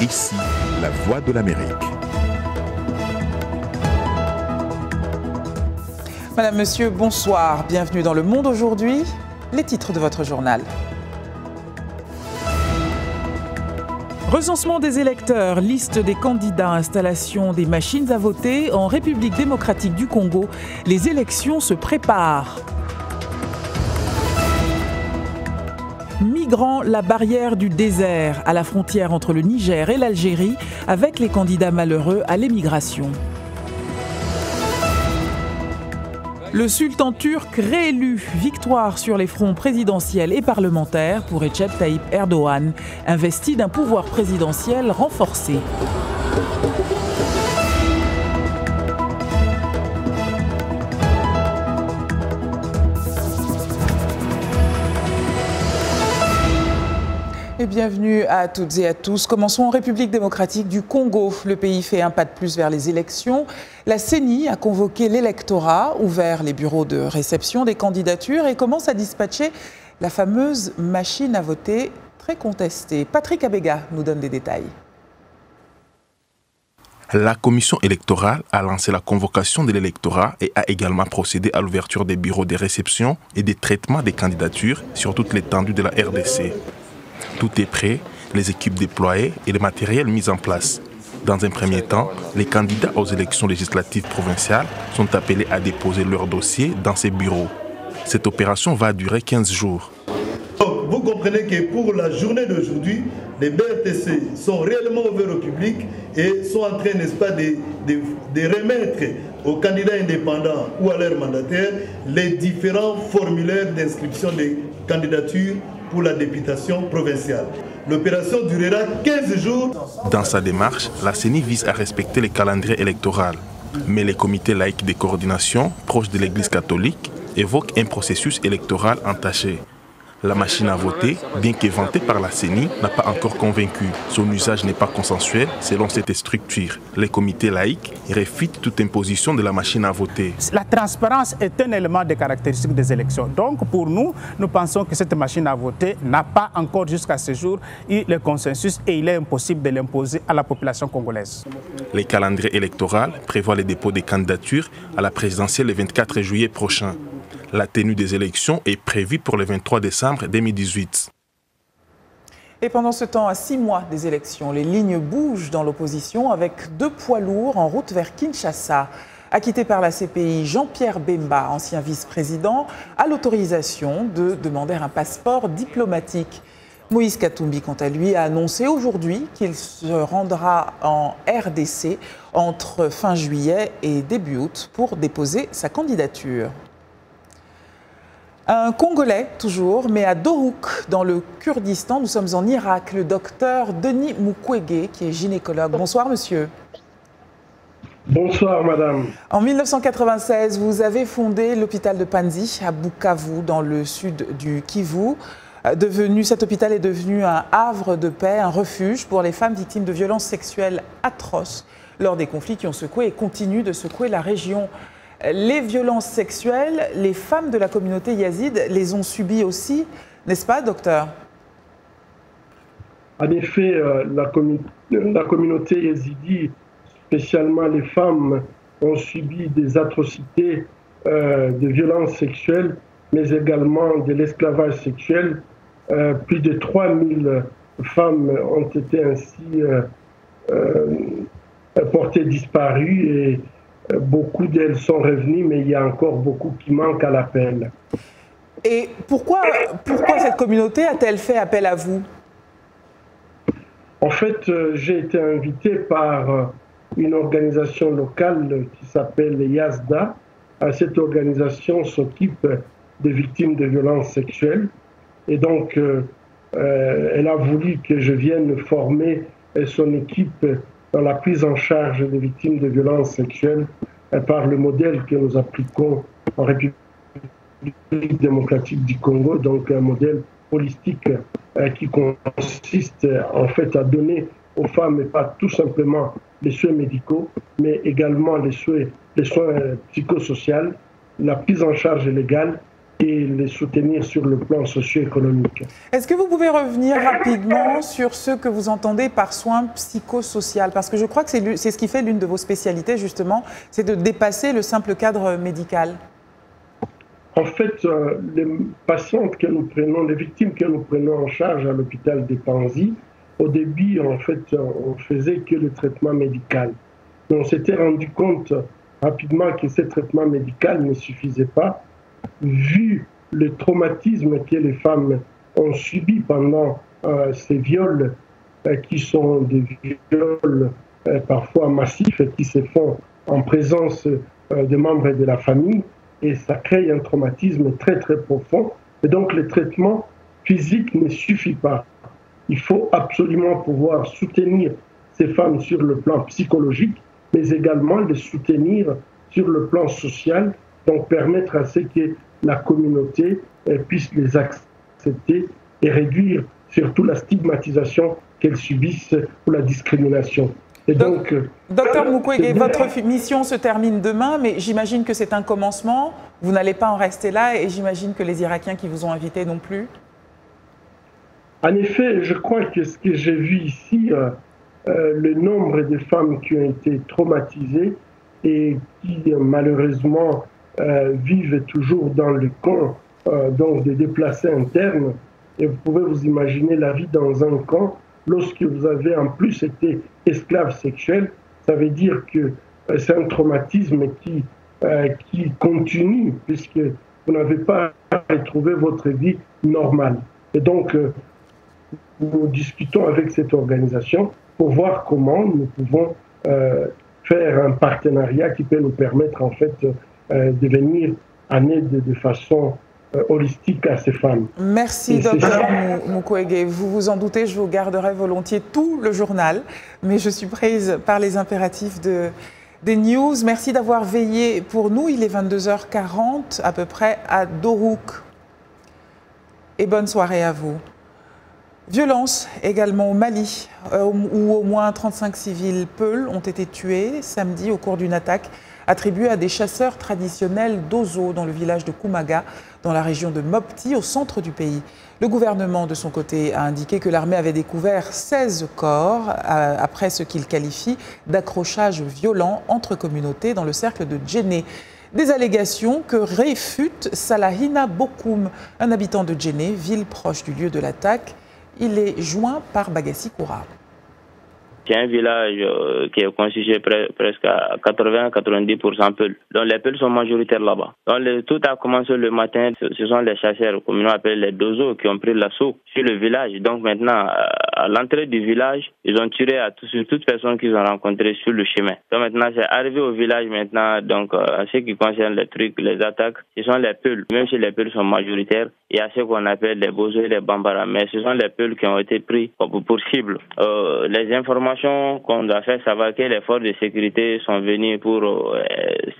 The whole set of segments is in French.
Ici, la voix de l'Amérique. Madame, Monsieur, bonsoir. Bienvenue dans Le Monde aujourd'hui. Les titres de votre journal. Recensement des électeurs, liste des candidats, installation des machines à voter. En République démocratique du Congo, les élections se préparent. Migrants, la barrière du désert, à la frontière entre le Niger et l'Algérie, avec les candidats malheureux à l'émigration. Le sultan turc réélu, victoire sur les fronts présidentiels et parlementaires pour Recep Tayyip Erdogan, investi d'un pouvoir présidentiel renforcé. Et bienvenue à toutes et à tous. Commençons en République démocratique du Congo. Le pays fait un pas de plus vers les élections. La CENI a convoqué l'électorat, ouvert les bureaux de réception des candidatures et commence à dispatcher la fameuse machine à voter très contestée. Patrick Abega nous donne des détails. La commission électorale a lancé la convocation de l'électorat et a également procédé à l'ouverture des bureaux de réception et des traitements des candidatures sur toute l'étendue de la RDC. Tout est prêt, les équipes déployées et le matériel mis en place. Dans un premier temps, les candidats aux élections législatives provinciales sont appelés à déposer leur dossier dans ces bureaux. Cette opération va durer 15 jours. Donc, vous comprenez que pour la journée d'aujourd'hui, les BRTC sont réellement ouverts au public et sont en train, n'est-ce pas, de remettre aux candidats indépendants ou à leurs mandataires les différents formulaires d'inscription des candidatures pour la députation provinciale. L'opération durera 15 jours. Dans sa démarche, la CENI vise à respecter le calendrier électoral. Mais les comités laïcs de coordination, proches de l'Église catholique, évoquent un processus électoral entaché. La machine à voter, bien qu'éventée par la CENI, n'a pas encore convaincu. Son usage n'est pas consensuel selon cette structure. Les comités laïcs réfutent toute imposition de la machine à voter. La transparence est un élément des caractéristiques des élections. Donc pour nous, nous pensons que cette machine à voter n'a pas encore jusqu'à ce jour eu le consensus et il est impossible de l'imposer à la population congolaise. Le calendrier électoral prévoit le dépôt des candidatures à la présidentielle le 24 juillet prochain. La tenue des élections est prévue pour le 23 décembre 2018. Et pendant ce temps, à 6 mois des élections, les lignes bougent dans l'opposition avec 2 poids lourds en route vers Kinshasa. Acquitté par la CPI, Jean-Pierre Bemba, ancien vice-président, a l'autorisation de demander un passeport diplomatique. Moïse Katumbi, quant à lui, a annoncé aujourd'hui qu'il se rendra en RDC entre fin juillet et début août pour déposer sa candidature. Un Congolais, toujours, mais à Dorouk, dans le Kurdistan. Nous sommes en Irak. Le docteur Denis Mukwege, qui est gynécologue. Bonsoir, monsieur. Bonsoir, madame. En 1996, vous avez fondé l'hôpital de Panzi, à Bukavu, dans le sud du Kivu. Cet hôpital est devenu un havre de paix, un refuge pour les femmes victimes de violences sexuelles atroces lors des conflits qui ont secoué et continuent de secouer la région. Les violences sexuelles, les femmes de la communauté yazide les ont subies aussi, n'est-ce pas, docteur? En effet, la communauté yazidi, spécialement les femmes, ont subi des atrocités de violences sexuelles, mais également de l'esclavage sexuel. Plus de 3000 femmes ont été ainsi portées disparues et beaucoup d'elles sont revenues, mais il y a encore beaucoup qui manquent à l'appel. Et pourquoi cette communauté a-t-elle fait appel à vous? En fait, j'ai été invité par une organisation locale qui s'appelle Yazda. Cette organisation s'occupe des victimes de violences sexuelles. Et donc, elle a voulu que je vienne former son équipe dans la prise en charge des victimes de violences sexuelles par le modèle que nous appliquons en République démocratique du Congo, donc un modèle holistique qui consiste en fait à donner aux femmes, et pas tout simplement les soins médicaux, mais également les soins psychosociaux, la prise en charge légale et les soutenir sur le plan socio-économique. Est-ce que vous pouvez revenir rapidement sur ce que vous entendez par soins psychosocial? Parce que je crois que c'est ce qui fait l'une de vos spécialités, justement, c'est de dépasser le simple cadre médical. En fait, les patientes que nous prenons, les victimes que nous prenons en charge à l'hôpital des Panzi, au début, en fait, on faisait que le traitement médical. On s'était rendu compte rapidement que ce traitement médical ne suffisait pas, vu le traumatisme que les femmes ont subi pendant ces viols, qui sont des viols parfois massifs, qui se font en présence de membres de la famille, et ça crée un traumatisme très très profond. Et donc le traitement physique ne suffit pas. Il faut absolument pouvoir soutenir ces femmes sur le plan psychologique, mais également les soutenir sur le plan social, donc permettre à ce que la communauté puisse les accepter et réduire surtout la stigmatisation qu'elles subissent ou la discrimination. Et donc, Docteur Mukwege, votre mission se termine demain, mais j'imagine que c'est un commencement. Vous n'allez pas en rester là et j'imagine que les Irakiens qui vous ont invité non plus. En effet, je crois que ce que j'ai vu ici, le nombre de femmes qui ont été traumatisées et qui malheureusement vivent toujours dans le camp donc des déplacés internes. Et vous pouvez vous imaginer la vie dans un camp lorsque vous avez en plus été esclave sexuel. Ça veut dire que c'est un traumatisme qui continue puisque vous n'avez pas retrouvé votre vie normale. Et donc, nous discutons avec cette organisation pour voir comment nous pouvons faire un partenariat qui peut nous permettre en fait de venir en aide de façon holistique à ces femmes. Merci, docteur Mukwege. Vous vous en doutez, je vous garderai volontiers tout le journal, mais je suis prise par les impératifs des news. Merci d'avoir veillé pour nous. Il est 22h40 à peu près à Dorouk. Et bonne soirée à vous. Violence également au Mali, où au moins 35 civils Peuls ont été tués samedi au cours d'une attaque attribuée à des chasseurs traditionnels d'Ozo dans le village de Koumaga, dans la région de Mopti, au centre du pays. Le gouvernement, de son côté, a indiqué que l'armée avait découvert 16 corps après ce qu'il qualifie d'accrochage violent entre communautés dans le cercle de Djenné. Des allégations que réfute Salahina Bokoum, un habitant de Djenné, ville proche du lieu de l'attaque. Il est joint par Bagassi Koura. C'est un village qui est constitué presque à 80-90% Peuls. Donc les Peuls sont majoritaires là-bas. Donc tout a commencé le matin. Ce sont les chasseurs, comme nous appelons les Dozo, qui ont pris l'assaut sur le village. Donc maintenant, à l'entrée du village, ils ont tiré sur toute personne qu'ils ont rencontrée sur le chemin. Donc maintenant, c'est arrivé au village maintenant. Donc en ce qui concerne les trucs, les attaques, ce sont les Peuls. Même si les Peuls sont majoritaires, il y a ce qu'on appelle les Bozo et les Bambara. Mais ce sont les Peuls qui ont été pris pour cible. Les informations qu'on doit faire savoir que les forces de sécurité sont venues pour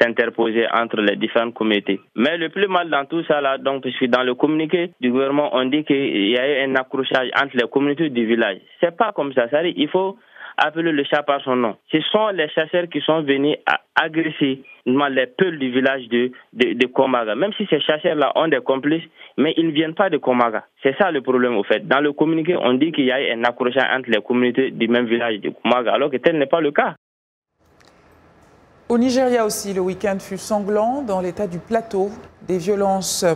s'interposer entre les différentes communautés. Mais le plus mal dans tout ça, là, donc, puisque dans le communiqué du gouvernement, on dit qu'il y a eu un accrochage entre les communautés du village. C'est pas comme ça. C'est-à-dire, il faut appeler le chat par son nom. Ce sont les chasseurs qui sont venus à agresser les Peuls du village de Koumaga. Même si ces chasseurs-là ont des complices, mais ils ne viennent pas de Koumaga. C'est ça le problème au fait. Dans le communiqué, on dit qu'il y a eu un accrochage entre les communautés du même village de Koumaga, alors que tel n'est pas le cas. Au Nigeria aussi, le week-end fut sanglant dans l'état du Plateau. Des violences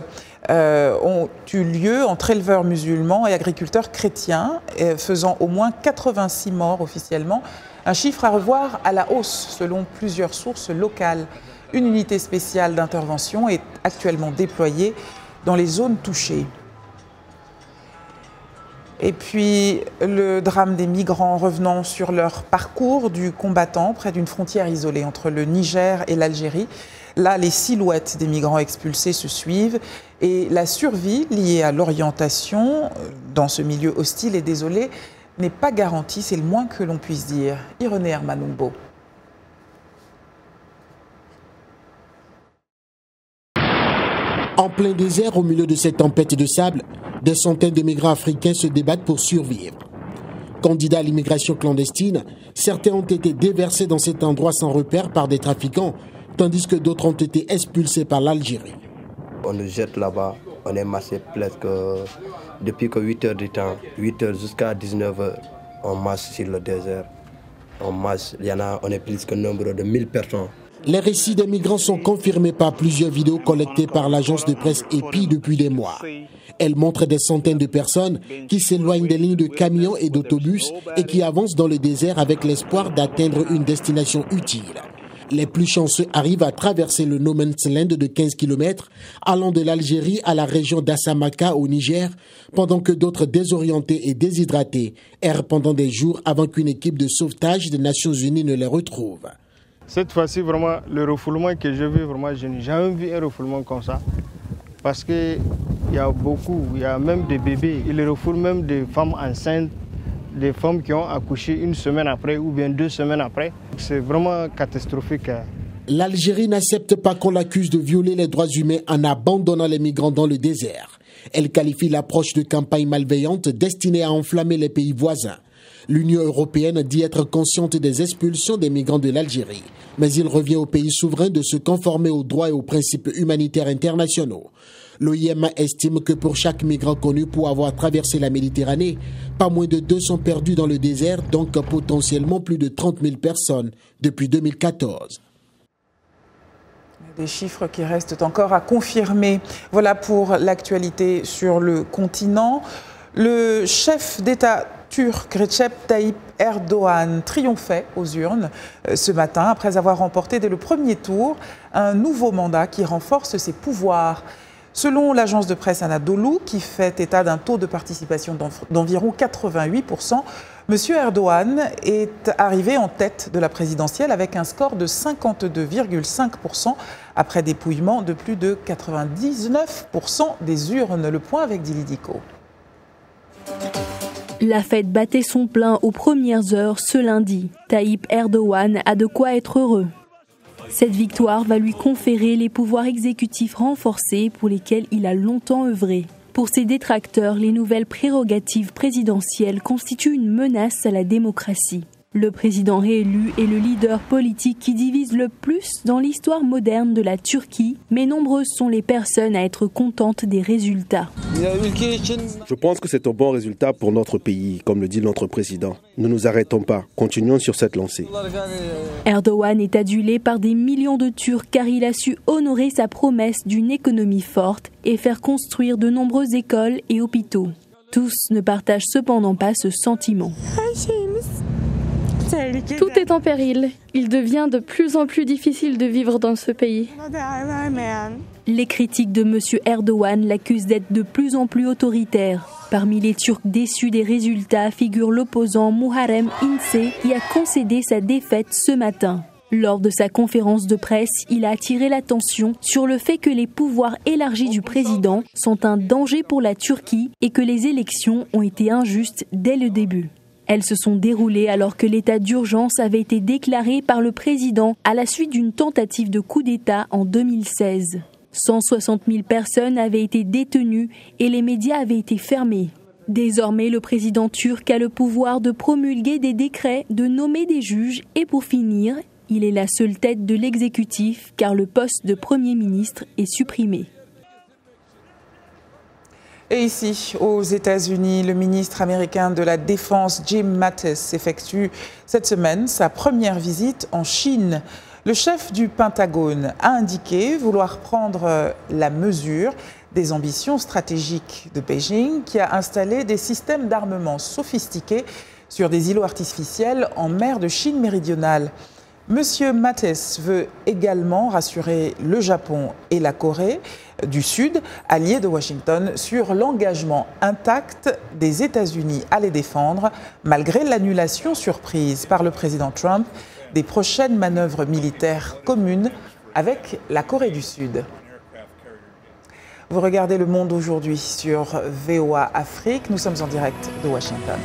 ont eu lieu entre éleveurs musulmans et agriculteurs chrétiens, faisant au moins 86 morts officiellement. Un chiffre à revoir à la hausse selon plusieurs sources locales. Une unité spéciale d'intervention est actuellement déployée dans les zones touchées. Et puis, le drame des migrants revenant sur leur parcours du combattant près d'une frontière isolée entre le Niger et l'Algérie. Là, les silhouettes des migrants expulsés se suivent et la survie liée à l'orientation dans ce milieu hostile et désolé n'est pas garantie, c'est le moins que l'on puisse dire. Irénée Hermanumbo. En plein désert, au milieu de cette tempête de sable, des centaines de migrants africains se débattent pour survivre. Candidats à l'immigration clandestine, certains ont été déversés dans cet endroit sans repère par des trafiquants, tandis que d'autres ont été expulsés par l'Algérie. On nous jette là-bas, on est massé presque depuis que 8 heures du temps, 8 heures jusqu'à 19 heures, on masse sur le désert. On masse, on est plus que nombre de 1000 personnes. Les récits des migrants sont confirmés par plusieurs vidéos collectées par l'agence de presse EPI depuis des mois. Elles montrent des centaines de personnes qui s'éloignent des lignes de camions et d'autobus et qui avancent dans le désert avec l'espoir d'atteindre une destination utile. Les plus chanceux arrivent à traverser le No Man's Land de 15 km, allant de l'Algérie à la région d'Assamaka au Niger, pendant que d'autres désorientés et déshydratés errent pendant des jours avant qu'une équipe de sauvetage des Nations Unies ne les retrouve. Cette fois-ci, vraiment, le refoulement que je vis, vraiment, je n'ai jamais vu un refoulement comme ça. Parce qu'il y a beaucoup, il y a même des bébés. Ils refoulent même des femmes enceintes, des femmes qui ont accouché une semaine après ou bien 2 semaines après. C'est vraiment catastrophique. L'Algérie n'accepte pas qu'on l'accuse de violer les droits humains en abandonnant les migrants dans le désert. Elle qualifie l'approche de campagne malveillante destinée à enflammer les pays voisins. L'Union européenne dit être consciente des expulsions des migrants de l'Algérie, mais il revient aux pays souverains de se conformer aux droits et aux principes humanitaires internationaux. L'OIM estime que pour chaque migrant connu pour avoir traversé la Méditerranée, pas moins de 2 sont perdus dans le désert, donc potentiellement plus de 30 000 personnes depuis 2014. Des chiffres qui restent encore à confirmer. Voilà pour l'actualité sur le continent. Le chef d'État turc Recep Tayyip Erdogan triomphait aux urnes ce matin après avoir remporté dès le premier tour un nouveau mandat qui renforce ses pouvoirs. Selon l'agence de presse Anadolu, qui fait état d'un taux de participation d'environ 88%, M. Erdogan est arrivé en tête de la présidentielle avec un score de 52,5% après dépouillement de plus de 99% des urnes. Le point avec Dili Diko. La fête battait son plein aux premières heures ce lundi. Tayyip Erdogan a de quoi être heureux. Cette victoire va lui conférer les pouvoirs exécutifs renforcés pour lesquels il a longtemps œuvré. Pour ses détracteurs, les nouvelles prérogatives présidentielles constituent une menace à la démocratie. Le président réélu est le leader politique qui divise le plus dans l'histoire moderne de la Turquie, mais nombreuses sont les personnes à être contentes des résultats. Je pense que c'est un bon résultat pour notre pays, comme le dit notre président. Ne nous arrêtons pas, continuons sur cette lancée. Erdogan est adulé par des millions de Turcs car il a su honorer sa promesse d'une économie forte et faire construire de nombreuses écoles et hôpitaux. Tous ne partagent cependant pas ce sentiment. Tout est en péril. Il devient de plus en plus difficile de vivre dans ce pays. Les critiques de M. Erdogan l'accusent d'être de plus en plus autoritaire. Parmi les Turcs déçus des résultats figure l'opposant Muharrem İnce qui a concédé sa défaite ce matin. Lors de sa conférence de presse, il a attiré l'attention sur le fait que les pouvoirs élargis du président sont un danger pour la Turquie et que les élections ont été injustes dès le début. Elles se sont déroulées alors que l'état d'urgence avait été déclaré par le président à la suite d'une tentative de coup d'État en 2016. 160 000 personnes avaient été détenues et les médias avaient été fermés. Désormais, le président turc a le pouvoir de promulguer des décrets, de nommer des juges et pour finir, il est la seule tête de l'exécutif car le poste de Premier ministre est supprimé. Et ici, aux États-Unis, le ministre américain de la Défense, Jim Mattis, effectue cette semaine sa première visite en Chine. Le chef du Pentagone a indiqué vouloir prendre la mesure des ambitions stratégiques de Beijing, qui a installé des systèmes d'armement sophistiqués sur des îlots artificiels en mer de Chine méridionale. Monsieur Mattis veut également rassurer le Japon et la Corée du Sud, alliés de Washington, sur l'engagement intact des États-Unis à les défendre, malgré l'annulation surprise par le président Trump des prochaines manœuvres militaires communes avec la Corée du Sud. Vous regardez Le Monde aujourd'hui sur VOA Afrique. Nous sommes en direct de Washington.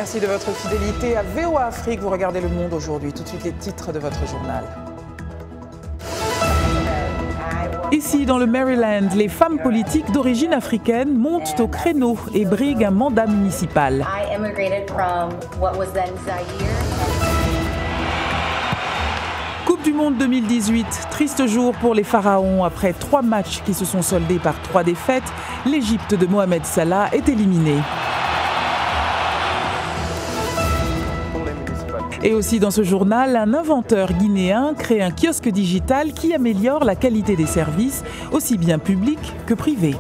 Merci de votre fidélité à VOA Afrique. Vous regardez Le Monde aujourd'hui. Tout de suite, les titres de votre journal. Ici, dans le Maryland, les femmes politiques d'origine africaine montent au créneau et briguent un mandat municipal. Coupe du Monde 2018, triste jour pour les Pharaons. Après 3 matchs qui se sont soldés par 3 défaites, l'Égypte de Mohamed Salah est éliminée. Et aussi dans ce journal, un inventeur guinéen crée un kiosque digital qui améliore la qualité des services, aussi bien publics que privés.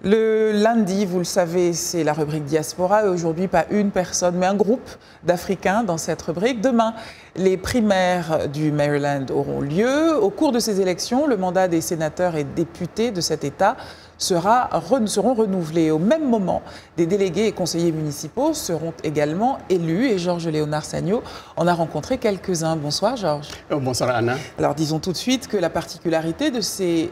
Le lundi, vous le savez, c'est la rubrique Diaspora. Et aujourd'hui, pas une personne, mais un groupe d'Africains dans cette rubrique. Demain, les primaires du Maryland auront lieu. Au cours de ces élections, le mandat des sénateurs et députés de cet État seront renouvelés. Au même moment, des délégués et conseillers municipaux seront également élus. Et Georges-Léonard Sagno en a rencontré quelques-uns. Bonsoir Georges. Bonsoir Anna. Alors disons tout de suite que la particularité de ces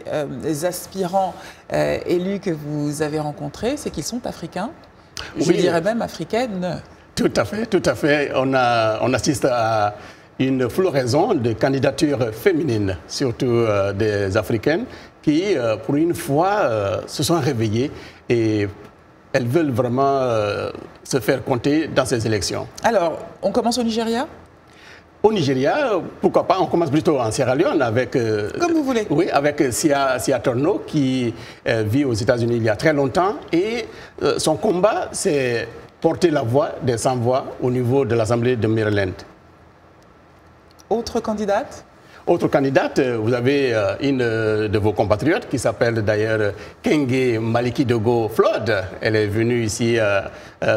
aspirants élus que vous avez rencontrés, c'est qu'ils sont africains. Je dirais même africaines. Tout à fait, tout à fait. On assiste à une floraison de candidatures féminines, surtout des Africaines, qui, pour une fois, se sont réveillées et elles veulent vraiment se faire compter dans ces élections. Alors, on commence au Nigeria ? Au Nigeria, pourquoi pas, on commence plutôt en Sierra Leone avec... Comme vous voulez. Oui, avec Sia Torno qui vit aux États-Unis il y a très longtemps et son combat, c'est porter la voix des sans-voix au niveau de l'Assemblée de Maryland. Autre candidate ? Autre candidate, vous avez une de vos compatriotes qui s'appelle d'ailleurs Kenge Maliki Dogo Flood. Elle est venue ici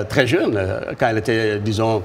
très jeune, quand elle était, disons,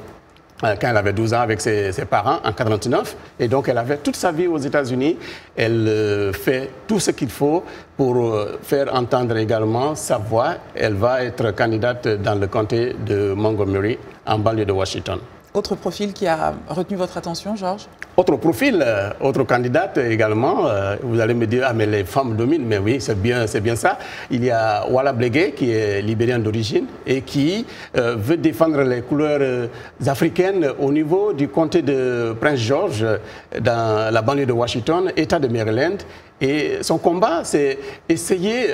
quand elle avait 12 ans avec ses parents en 1949. Et donc elle avait toute sa vie aux États-Unis. Elle fait tout ce qu'il faut pour faire entendre également sa voix. Elle va être candidate dans le comté de Montgomery, en banlieue de Washington. Autre profil qui a retenu votre attention, Georges ? Autre profil, autre candidate également. Vous allez me dire, ah mais les femmes dominent, mais oui, c'est bien ça. Il y a Walla Blegué qui est libérienne d'origine et qui veut défendre les couleurs africaines au niveau du comté de Prince George, dans la banlieue de Washington, État de Maryland. Et son combat, c'est essayer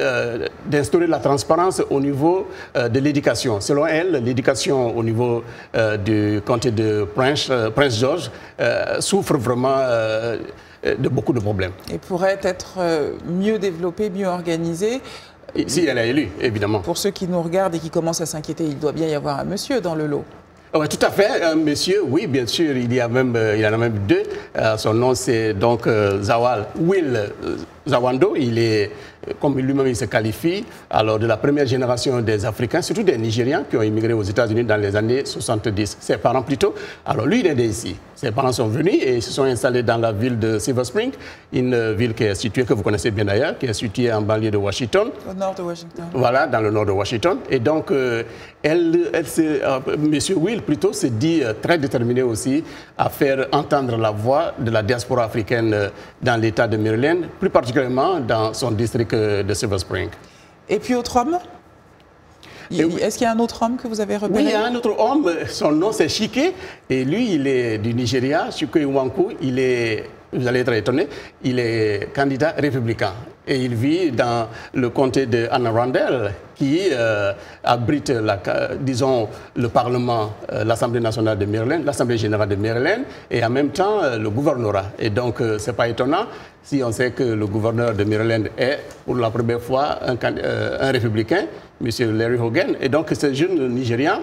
d'instaurer la transparence au niveau de l'éducation. Selon elle, l'éducation au niveau du comté de Prince George souffre vraiment de beaucoup de problèmes. Et pourrait être mieux développée, mieux organisée. Si elle est élue, évidemment. Pour ceux qui nous regardent et qui commencent à s'inquiéter, il doit bien y avoir un monsieur dans le lot. Oui, tout à fait. Un monsieur, oui, bien sûr, il y en a même 2. Son nom, c'est donc Zawal Will Zawando. Il est, comme lui-même il se qualifie, alors de la première génération des Africains, surtout des Nigérians qui ont immigré aux États-Unis dans les années 70. Ses parents plutôt. Alors lui, il est né ici. Ses parents sont venus et se sont installés dans la ville de Silver Spring, une ville qui est située, que vous connaissez bien d'ailleurs, qui est située en banlieue de Washington. Au nord de Washington. Voilà, dans le nord de Washington. Et donc, Monsieur Will, plutôt, se dit très déterminé aussi à faire entendre la voix de la diaspora africaine dans l'État de Maryland, plus particulièrement dans son district de Silver Spring. Et puis autre homme ? Est-ce qu'il y a un autre homme que vous avez repéré ? Oui, il y a un autre homme, son nom c'est Chike, et lui il est du Nigeria, Chike Nwanku, il est, vous allez être étonné, il est candidat républicain. Et il vit dans le comté de Anne Arundel, qui abrite, disons, le Parlement, l'Assemblée nationale de Maryland, l'Assemblée générale de Maryland, et en même temps le gouvernorat. Et donc, ce n'est pas étonnant si on sait que le gouverneur de Maryland est, pour la première fois, un républicain, M. Larry Hogan. Et donc, ce jeune Nigérian,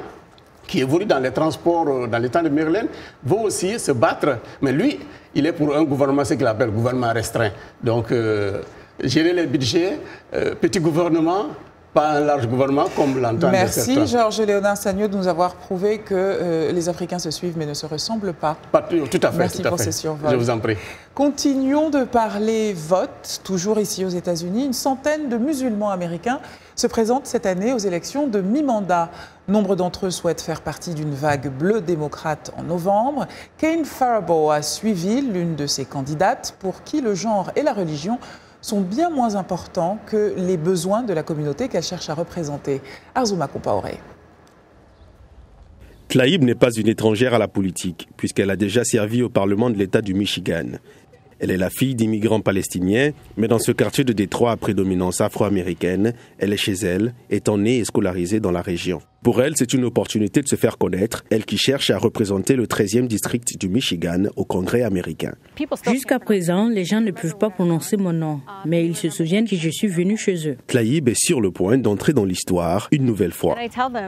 qui évolue dans les transports dans l'État de Maryland, veut aussi se battre. Mais lui, il est pour un gouvernement, ce qu'il appelle gouvernement restreint. Donc, gérer les budgets, petit gouvernement, pas un large gouvernement comme l'entendent certains. Merci Georges-Léonard Sagno de nous avoir prouvé que les Africains se suivent mais ne se ressemblent pas. Tout à fait. Merci pour ces survols. Je vous en prie. Continuons de parler vote, toujours ici aux États-Unis. Une centaine de musulmans américains se présentent cette année aux élections de mi-mandat. Nombre d'entre eux souhaitent faire partie d'une vague bleue démocrate en novembre. Kane Faribault a suivi l'une de ces candidates pour qui le genre et la religion sont bien moins importants que les besoins de la communauté qu'elle cherche à représenter. Arzouma Compaoré. Tlaïb n'est pas une étrangère à la politique, puisqu'elle a déjà servi au Parlement de l'État du Michigan. Elle est la fille d'immigrants palestiniens, mais dans ce quartier de Détroit à prédominance afro-américaine, elle est chez elle, étant née et scolarisée dans la région. Pour elle, c'est une opportunité de se faire connaître, elle qui cherche à représenter le 13e district du Michigan au Congrès américain. Jusqu'à présent, les gens ne peuvent pas prononcer mon nom, mais ils se souviennent que je suis venue chez eux. Tlaïb est sur le point d'entrer dans l'histoire une nouvelle fois.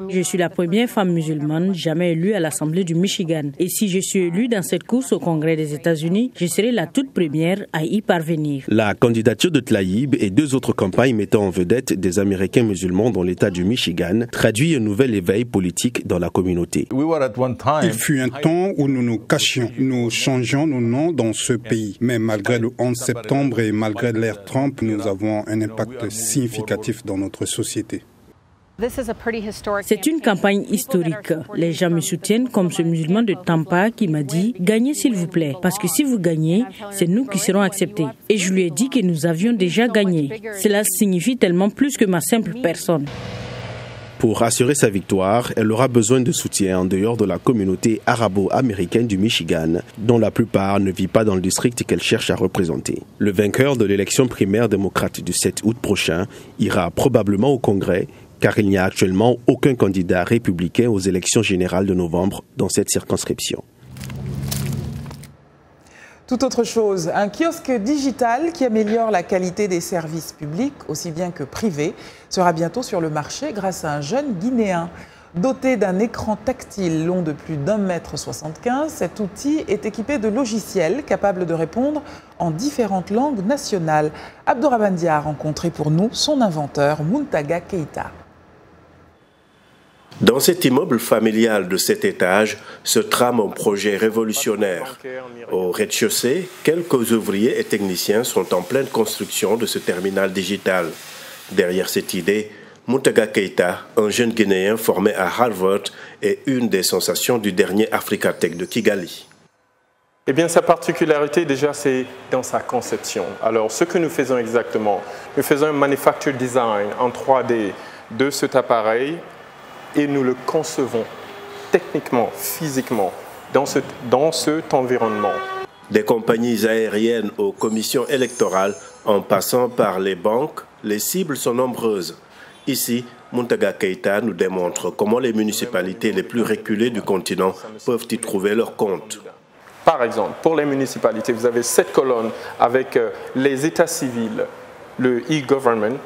Je suis la première femme musulmane jamais élue à l'Assemblée du Michigan. Et si je suis élue dans cette course au Congrès des États-Unis, je serai la toute première à y parvenir. La candidature de Tlaïb et deux autres campagnes mettant en vedette des Américains musulmans dans l'État du Michigan traduit un nouvel éveil politique dans la communauté. Il fut un temps où nous nous cachions, nous changions nos noms dans ce pays. Mais malgré le 11 septembre et malgré l'ère Trump, nous avons un impact significatif dans notre société. C'est une campagne historique. Les gens me soutiennent comme ce musulman de Tampa qui m'a dit « Gagnez s'il vous plaît, parce que si vous gagnez, c'est nous qui serons acceptés. » Et je lui ai dit que nous avions déjà gagné. Cela signifie tellement plus que ma simple personne. Pour assurer sa victoire, elle aura besoin de soutien en dehors de la communauté arabo-américaine du Michigan, dont la plupart ne vit pas dans le district qu'elle cherche à représenter. Le vainqueur de l'élection primaire démocrate du 7 août prochain ira probablement au Congrès, car il n'y a actuellement aucun candidat républicain aux élections générales de novembre dans cette circonscription. Tout autre chose, un kiosque digital qui améliore la qualité des services publics, aussi bien que privés, sera bientôt sur le marché grâce à un jeune Guinéen. Doté d'un écran tactile long de plus d'1,75 m, cet outil est équipé de logiciels capables de répondre en différentes langues nationales. Abdourahmane a rencontré pour nous son inventeur, Muntaga Keita. Dans cet immeuble familial de 7 étages se trame un projet révolutionnaire. Au rez-de-chaussée, quelques ouvriers et techniciens sont en pleine construction de ce terminal digital. Derrière cette idée, Muntaga Keita, un jeune Guinéen formé à Harvard, est une des sensations du dernier Africa Tech de Kigali. Eh bien, sa particularité, déjà, c'est dans sa conception. Alors, ce que nous faisons exactement, nous faisons un manufacture design en 3D de cet appareil, et nous le concevons techniquement, physiquement, dans cet environnement. Des compagnies aériennes aux commissions électorales, en passant par les banques, les cibles sont nombreuses. Ici, Muntaga Keita nous démontre comment les municipalités les plus reculées du continent peuvent y trouver leur compte. Par exemple, pour les municipalités, vous avez 7 colonnes avec les états civils, le e-government.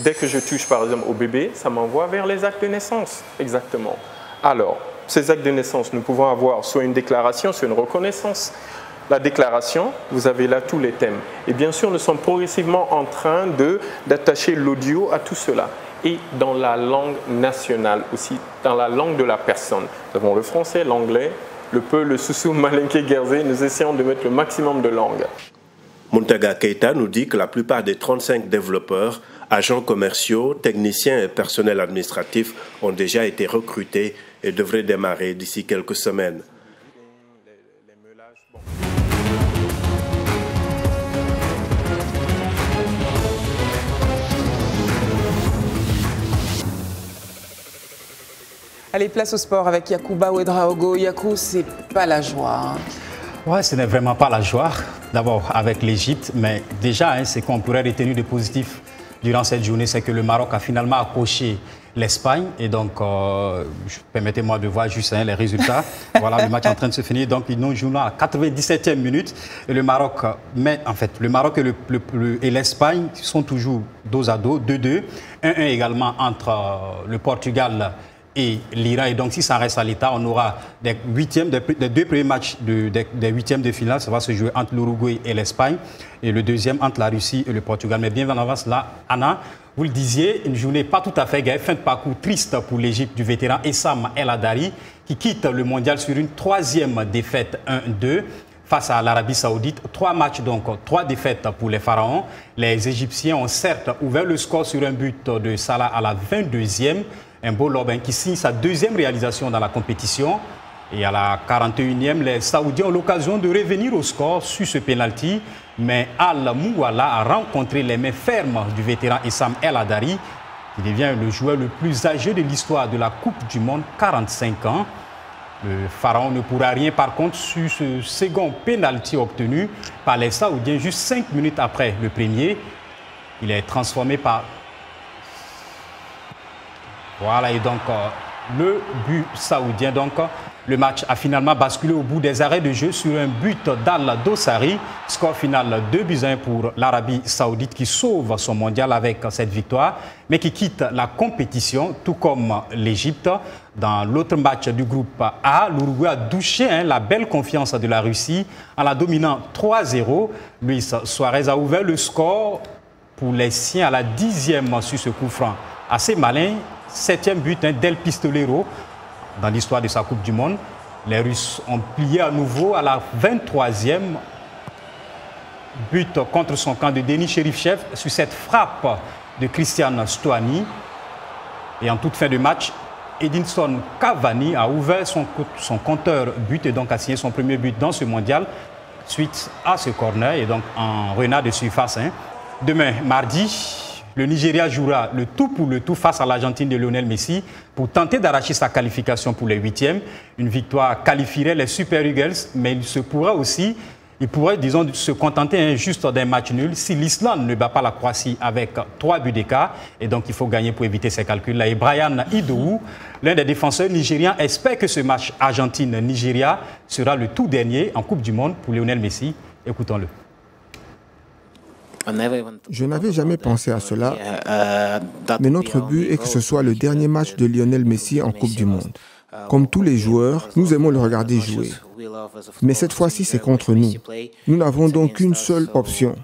Dès que je touche par exemple au bébé, ça m'envoie vers les actes de naissance, exactement. Alors, ces actes de naissance, nous pouvons avoir soit une déclaration, soit une reconnaissance. La déclaration, vous avez là tous les thèmes. Et bien sûr, nous sommes progressivement en train d'attacher l'audio à tout cela. Et dans la langue nationale aussi, dans la langue de la personne. Nous avons le français, l'anglais, le Peul, le Soussou, Malinké, Guérzé. Nous essayons de mettre le maximum de langues. Muntaga Keita nous dit que la plupart des 35 développeurs, agents commerciaux, techniciens et personnel administratif ont déjà été recrutés et devraient démarrer d'ici quelques semaines. Allez, place au sport avec Yacouba Ouedraogo. Yakou, c'est pas la joie. Ouais, ce n'est vraiment pas la joie. D'abord avec l'Égypte, mais déjà, ce qu'on pourrait retenir de positif durant cette journée, c'est que le Maroc a finalement accroché l'Espagne. Et donc, permettez-moi de voir juste les résultats. Voilà, le match est en train de se finir. Donc, nous jouons à la 97e minute. Et le Maroc, le Maroc et l'Espagne sont toujours dos à dos, 2-2. 1-1 également entre le Portugal et l'Iran. Et donc, si ça reste à l'état, on aura des deux premiers matchs des huitièmes de finale. Ça va se jouer entre l'Uruguay et l'Espagne. Et le deuxième entre la Russie et le Portugal. Mais bien en avance là, Anna, vous le disiez, une journée pas tout à fait gaie. Fin de parcours triste pour l'Égypte du vétéran Essam El Hadari, qui quitte le mondial sur une 3e défaite 1-2. face à l'Arabie Saoudite. 3 matchs, donc 3 défaites pour les Pharaons. Les Égyptiens ont certes ouvert le score sur un but de Salah à la 22e. Un beau lob qui signe sa 2e réalisation dans la compétition. Et à la 41e, les Saoudiens ont l'occasion de revenir au score sur ce pénalty. Mais Al-Mouwala a rencontré les mains fermes du vétéran Issam El Hadari, qui devient le joueur le plus âgé de l'histoire de la Coupe du Monde, 45 ans. Le Pharaon ne pourra rien par contre sur ce second pénalty obtenu par les Saoudiens juste 5 minutes après le premier. Il est transformé par... Voilà, et donc le but saoudien. Donc le match a finalement basculé au bout des arrêts de jeu sur un but d'Al-Dossari. Score final 2-1 pour l'Arabie Saoudite qui sauve son mondial avec cette victoire, mais qui quitte la compétition, tout comme l'Égypte. Dans l'autre match du groupe A, l'Uruguay a douché la belle confiance de la Russie en la dominant 3-0. Luis Suarez a ouvert le score pour les siens à la 10e sur ce coup franc. Assez malin, 7e but d'El Pistolero dans l'histoire de sa Coupe du Monde. Les Russes ont plié à nouveau à la 23e. But contre son camp de Denis Cherifchev sur cette frappe de Christian Stuani. Et en toute fin de match, Edinson Cavani a ouvert son compteur but et donc a signé son premier but dans ce mondial suite à ce corner et donc en renard de surface. Demain, mardi, le Nigeria jouera le tout pour le tout face à l'Argentine de Lionel Messi pour tenter d'arracher sa qualification pour les 8e. Une victoire qualifierait les Super Eagles, mais il pourrait, disons, se contenter juste d'un match nul si l'Islande ne bat pas la Croatie avec 3 buts d'écart. Et donc, il faut gagner pour éviter ces calculs-là. Et Brian Idowu, l'un des défenseurs nigérians, espère que ce match Argentine-Nigeria sera le tout dernier en Coupe du Monde pour Lionel Messi. Écoutons-le. Je n'avais jamais pensé à cela, mais notre but est que ce soit le dernier match de Lionel Messi en Coupe du Monde. Comme tous les joueurs, nous aimons le regarder jouer. Mais cette fois-ci, c'est contre nous. Nous n'avons donc qu'une seule option.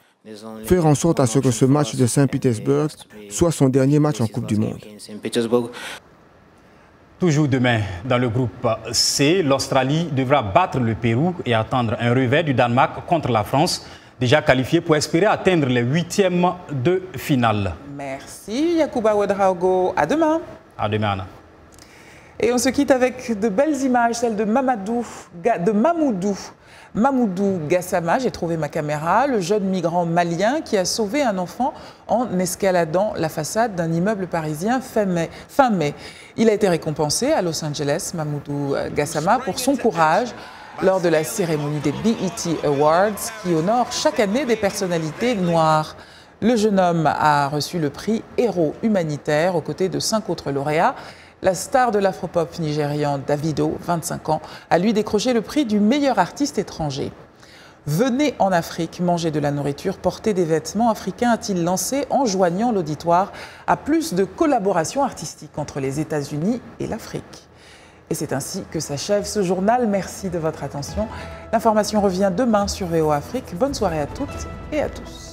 Faire en sorte à ce que ce match de Saint-Pétersbourg soit son dernier match en Coupe du Monde. Toujours demain, dans le groupe C, l'Australie devra battre le Pérou et attendre un revers du Danemark contre la France, déjà qualifié pour espérer atteindre les 8e de finale. Merci Yacouba Ouedraogo. À demain. À demain, Anna. Et on se quitte avec de belles images, celles de Mamoudou Gassama. J'ai trouvé ma caméra, le jeune migrant malien qui a sauvé un enfant en escaladant la façade d'un immeuble parisien fin mai. Il a été récompensé à Los Angeles, Mamoudou Gassama, pour son courage lors de la cérémonie des BET Awards qui honore chaque année des personnalités noires. Le jeune homme a reçu le prix Héros humanitaire aux côtés de 5 autres lauréats. La star de l'afropop nigérian Davido, 25 ans, a lui décroché le prix du meilleur artiste étranger. Venez en Afrique manger de la nourriture, porter des vêtements africains, a-t-il lancé en joignant l'auditoire à plus de collaborations artistiques entre les États-Unis et l'Afrique. Et c'est ainsi que s'achève ce journal. Merci de votre attention. L'information revient demain sur VO Afrique. Bonne soirée à toutes et à tous.